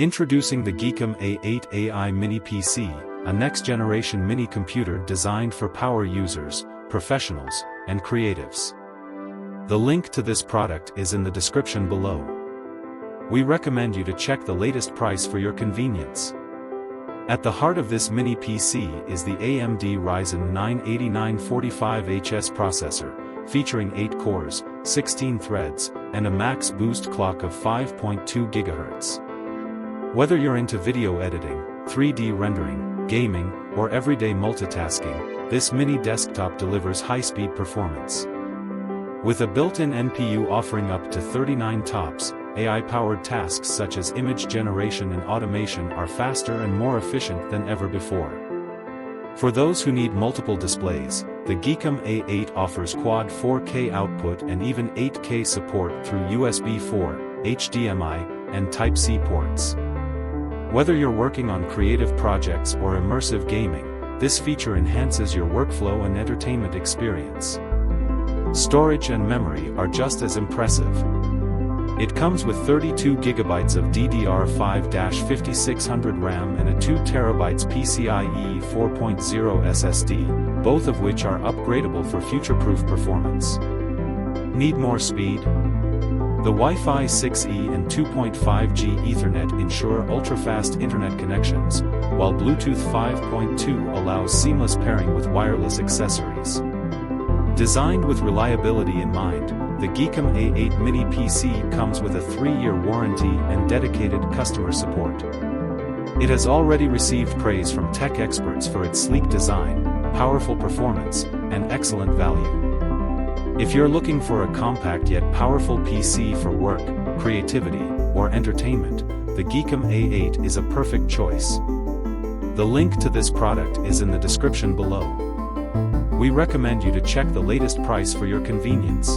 Introducing the GEEKOM A8 AI Mini PC, a next-generation mini computer designed for power users, professionals, and creatives. The link to this product is in the description below. We recommend you to check the latest price for your convenience. At the heart of this mini PC is the AMD Ryzen 9 8945HS processor, featuring 8 cores, 16 threads, and a max boost clock of 5.2 GHz. Whether you're into video editing, 3D rendering, gaming, or everyday multitasking, this mini desktop delivers high-speed performance. With a built-in NPU offering up to 39 TOPS, AI-powered tasks such as image generation and automation are faster and more efficient than ever before. For those who need multiple displays, the GEEKOM A8 offers quad 4K output and even 8K support through USB 4, HDMI, and Type-C ports. Whether you're working on creative projects or immersive gaming, this feature enhances your workflow and entertainment experience. Storage and memory are just as impressive. It comes with 32 GB of DDR5-5600 RAM and a 2 TB PCIe 4.0 SSD, both of which are upgradable for future-proof performance. Need more speed? The Wi-Fi 6E and 2.5G Ethernet ensure ultra-fast internet connections, while Bluetooth 5.2 allows seamless pairing with wireless accessories. Designed with reliability in mind, the GEEKOM A8 Mini PC comes with a 3-year warranty and dedicated customer support. It has already received praise from tech experts for its sleek design, powerful performance, and excellent value. If you're looking for a compact yet powerful PC for work, creativity, or entertainment, the GEEKOM A8 is a perfect choice. The link to this product is in the description below. We recommend you to check the latest price for your convenience.